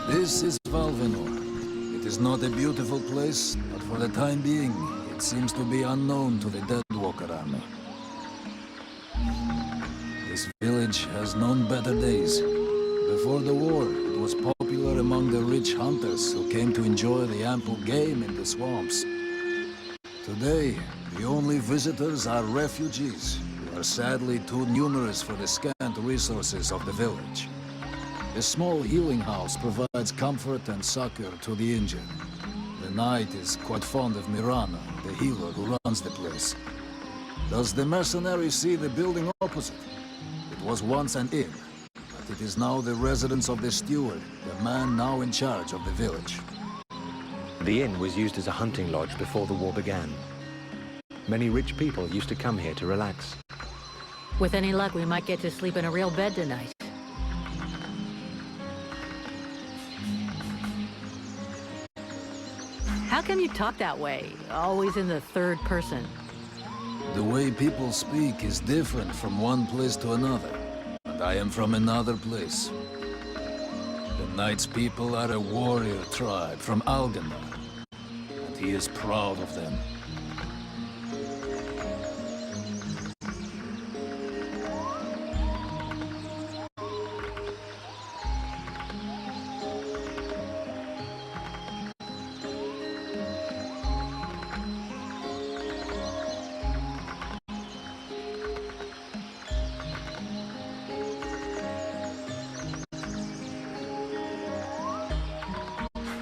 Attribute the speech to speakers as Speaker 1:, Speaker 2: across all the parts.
Speaker 1: This is Valvenor. It is not a beautiful place, but for the time being, it seems to be unknown to the Deadwalker army. This village has known better days. Before the war, it was popular among the rich hunters who came to enjoy the ample game in the swamps. Today, the only visitors are refugees, who are sadly too numerous for the scant resources of the village. A small healing house provides comfort and succor to the injured. The knight is quite fond of Mirana, the healer who runs the place. Does the mercenary see the building opposite? It was once an inn, but it is now the residence of the steward, the man now in charge of the village.
Speaker 2: The inn was used as a hunting lodge before the war began. Many rich people used to come here to relax.
Speaker 3: With any luck, we might get to sleep in a real bed tonight. How come you talk that way? Always in the third person.
Speaker 1: The way people speak is different from one place to another. And I am from another place. The knight's people are a warrior tribe from Algenar. And he is proud of them.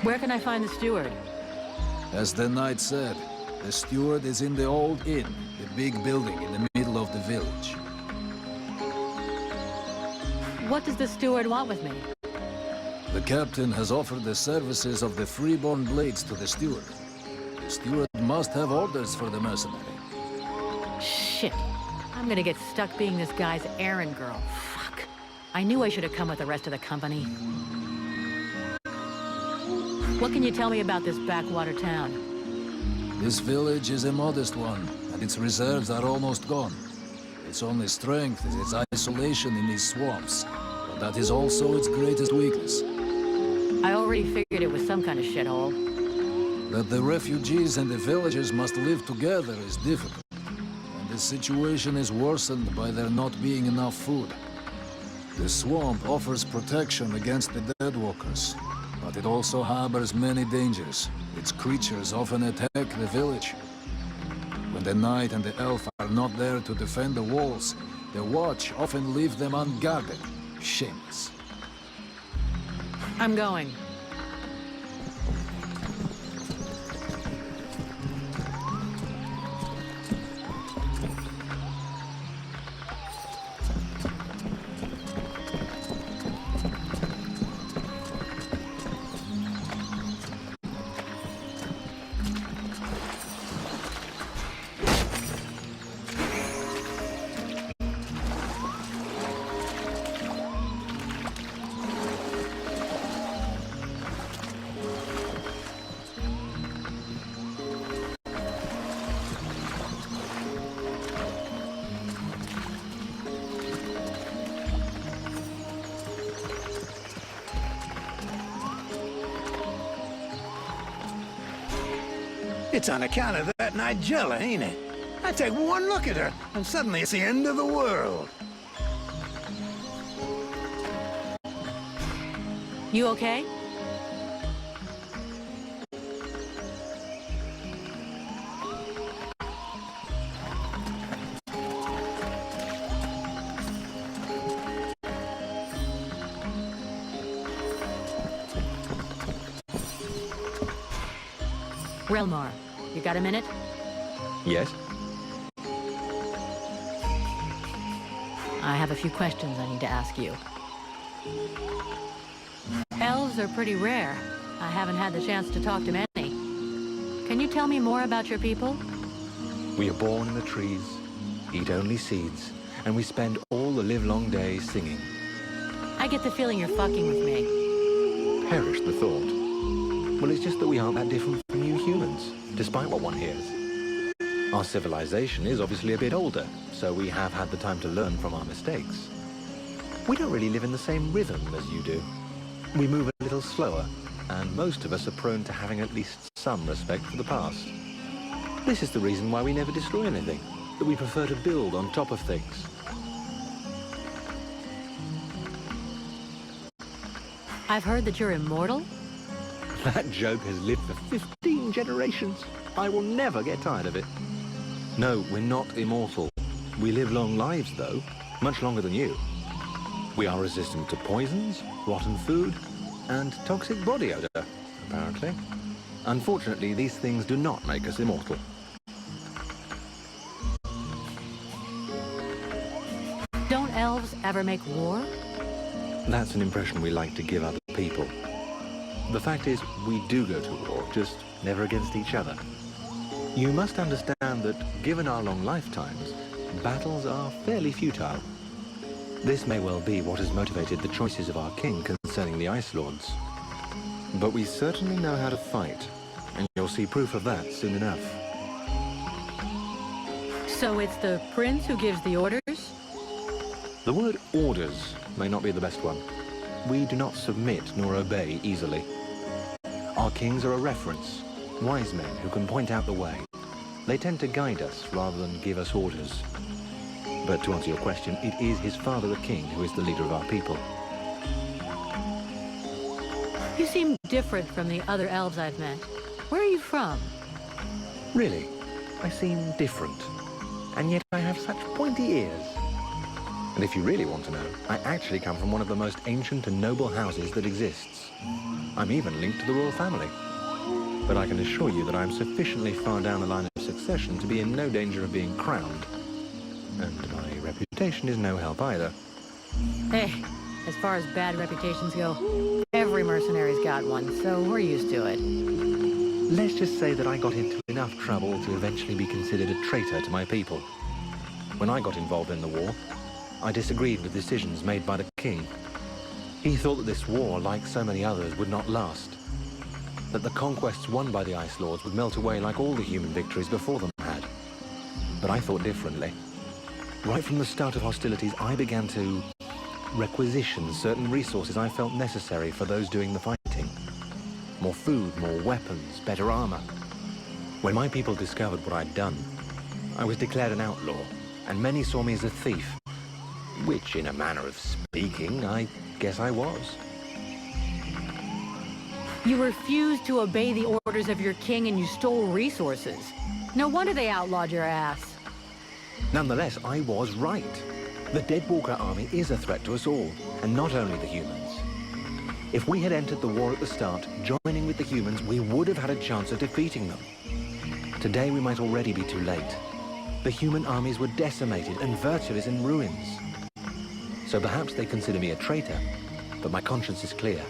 Speaker 3: Where can I find the steward?
Speaker 1: As the knight said, the steward is in the old inn, the big building in the middle of the village.
Speaker 3: What does the steward want with me?
Speaker 1: The captain has offered the services of the freeborn blades to the steward. The steward must have orders for the mercenary.
Speaker 3: Shit. I'm gonna get stuck being this guy's errand girl. Fuck. I knew I should have come with the rest of the company. What can you tell me about this backwater town?
Speaker 1: This village is a modest one, and its reserves are almost gone. Its only strength is its isolation in these swamps, but that is also its greatest weakness.
Speaker 3: I already figured it was some kind of shithole.
Speaker 1: That the refugees and the villagers must live together is difficult, and the situation is worsened by there not being enough food. The swamp offers protection against the Deadwalkers, but it also harbors many dangers. Its creatures often attack the village. When the knight and the elf are not there to defend the walls, the watch often leave them unguarded. Shameless.
Speaker 3: I'm going.
Speaker 4: It's on account of that Nigella, ain't it? I take one look at her, and suddenly it's the end of the world.
Speaker 3: You okay? Relmar, you got a minute?
Speaker 2: Yes?
Speaker 3: I have a few questions I need to ask you. Elves are pretty rare. I haven't had the chance to talk to many. Can you tell me more about your people?
Speaker 2: We are born in the trees, eat only seeds, and we spend all the livelong day singing.
Speaker 3: I get the feeling you're fucking with me.
Speaker 2: Perish the thought. Well, it's just that we aren't that different from you humans, despite what one hears. Our civilization is obviously a bit older, so we have had the time to learn from our mistakes. We don't really live in the same rhythm as you do. We move a little slower, and most of us are prone to having at least some respect for the past. This is the reason why we never destroy anything, that we prefer to build on top of things.
Speaker 3: I've heard that you're immortal?
Speaker 2: That joke has lived for 15 generations. I will never get tired of it. No, we're not immortal. We live long lives, though, much longer than you. We are resistant to poisons, rotten food, and toxic body odor, apparently. Unfortunately, these things do not make us immortal.
Speaker 3: Don't elves ever make war?
Speaker 2: That's an impression we like to give other people. The fact is, we do go to war, just never against each other. You must understand that, given our long lifetimes, battles are fairly futile. This may well be what has motivated the choices of our king concerning the Ice Lords. But we certainly know how to fight, and you'll see proof of that soon enough.
Speaker 3: So it's the prince who gives the orders?
Speaker 2: The word orders may not be the best one. We do not submit nor obey easily. Our kings are a reference, wise men who can point out the way. They tend to guide us rather than give us orders. But to answer your question, it is his father, the king, who is the leader of our people.
Speaker 3: You seem different from the other elves I've met. Where are you from?
Speaker 2: Really, I seem different. And yet I have such pointy ears. And if you really want to know, I actually come from one of the most ancient and noble houses that exists. I'm even linked to the royal family. But I can assure you that I'm sufficiently far down the line of succession to be in no danger of being crowned. And my reputation is no help either.
Speaker 3: Hey, as far as bad reputations go, every mercenary's got one, so we're used to it.
Speaker 2: Let's just say that I got into enough trouble to eventually be considered a traitor to my people. When I got involved in the war, I disagreed with decisions made by the king. He thought that this war, like so many others, would not last. That the conquests won by the Ice Lords would melt away like all the human victories before them had. But I thought differently. Right from the start of hostilities, I began to requisition certain resources I felt necessary for those doing the fighting. More food, more weapons, better armor. When my people discovered what I'd done, I was declared an outlaw, and many saw me as a thief. Which, in a manner of speaking, I guess I was.
Speaker 3: You refused to obey the orders of your king and you stole resources. No wonder they outlawed your ass.
Speaker 2: Nonetheless, I was right. The Deadwalker army is a threat to us all, and not only the humans. If we had entered the war at the start, joining with the humans, we would have had a chance of defeating them. Today we might already be too late. The human armies were decimated and Virtue is in ruins. So perhaps they consider me a traitor, but my conscience is clear.